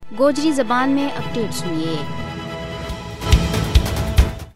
گوجری زبان میں اپڈیٹ سنیے۔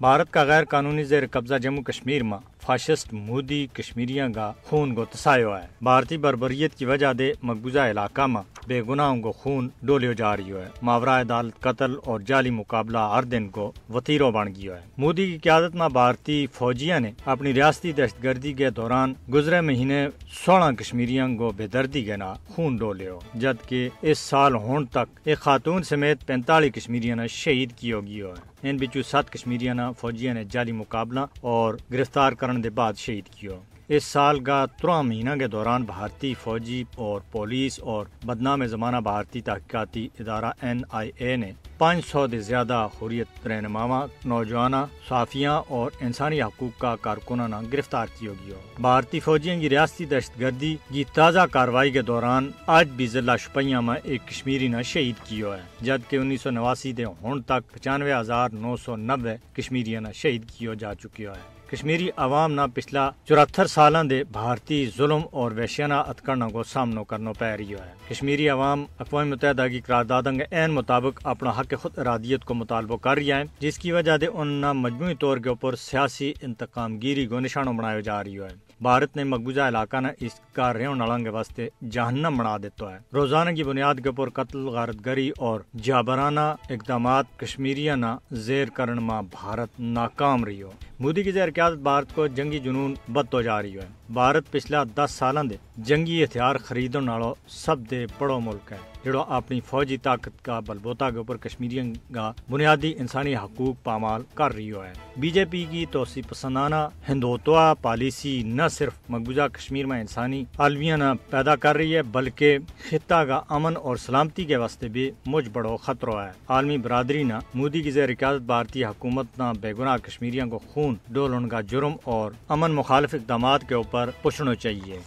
بھارت کا غیر قانونی زیر قبضہ جموں کشمیر میں فاشسٹ مودی کشمیریاں کا خون کو تسایو ہے۔ بھارتی بربریت کی وجہ دے مقبوضہ علاقہ میں بے گناہوں کو خون ڈولیو جا رہی ہے۔ ماورا عدالت قتل اور جعلی مقابلہ ہر دن کو وتیروں بن گیا ہے۔ مودی کی قیادت میں بھارتی فوجیاں نے اپنی ریاستی دہشت گردی کے دوران گزرے مہینے 16 کشمیریاں کو بے دردی کے نہ خون ڈولیو، جبکہ اس سال ہون تک ایک خاتون سمیت 45 کشمیریاں نے شہید کیو گیا ہے۔ ان بچوں 7 کشمیریاں نے فوجیاں نے جعلی مقابلہ اور گرفتار کرنے کے بعد شہید کیو۔ اس سال کا 13 مہینہ کے دوران بھارتی فوجی اور پولیس اور بدنام زمانہ بھارتی تحقیقاتی ادارہ NIA نے 500 سے زیادہ حریت رہنماواں، نوجوانوں، صحافیاں اور انسانی حقوق کا کارکنوں نے گرفتار کیا گیا۔ بھارتی فوجیوں کی ریاستی دہشت گردی کی تازہ کارروائی کے دوران آج بھی ضلع شوپیاں میں ایک کشمیری نے شہید کیا ہے، جبکہ 1989 سے ہون تک 95,990 کشمیریوں نے شہید کیا جا چکا ہے۔ کشمیری عوام نہ پچھلا 74 سالاں دے بھارتی ظلم اور وحشیانہ اتکڑوں کو سامنا کرنا پی رہی ہے۔ کشمیری عوام اقوام متحدہ کی قراردادوں کے عین مطابق اپنا حق خود ارادیت کو مطالبہ کر رہی ہے، جس کی وجہ سے ان مجموعی طور کے اوپر سیاسی انتقام گیری کو نشانہ بنایا جا رہی ہے۔ بھارت نے مقبوضہ علاقہ نے اس کا رہن والوں کے واسطے جہنم بنا دیتا ہے۔ روزانہ کی بنیاد کے اوپر قتل، غارت گری اور جابرانہ اقدامات کشمیریاں نہ زیر کرن میں بھارت ناکام رہی ہو۔ مودی کی زیر قیادت بھارت کو جنگی جنون بدو جا رہی ہے۔ بھارت پچھلا 10 سالوں دے جنگی ہتھیار خریدنے والا سب دے بڑو ملک ہے، جڑو اپنی فوجی طاقت کا بلبوتا کے اوپر کشمیریوں کا بنیادی انسانی حقوق پامال کر رہی ہے۔ BJP کی توسیع پسندانہ ہندوتوا پالیسی نہ صرف مقبوضہ کشمیر میں انسانی المیہ نہ پیدا کر رہی ہے، بلکہ خطہ کا امن اور سلامتی کے واسطے بھی مجھ بڑو خطرہ ہے۔ عالمی برادری نہ مودی کی زیر قیادت بھارتی حکومت نہ بے گناہ کشمیریوں کو خون ڈولن کا جرم اور امن مخالف اقدامات کے اوپر پوچھنا چاہیے۔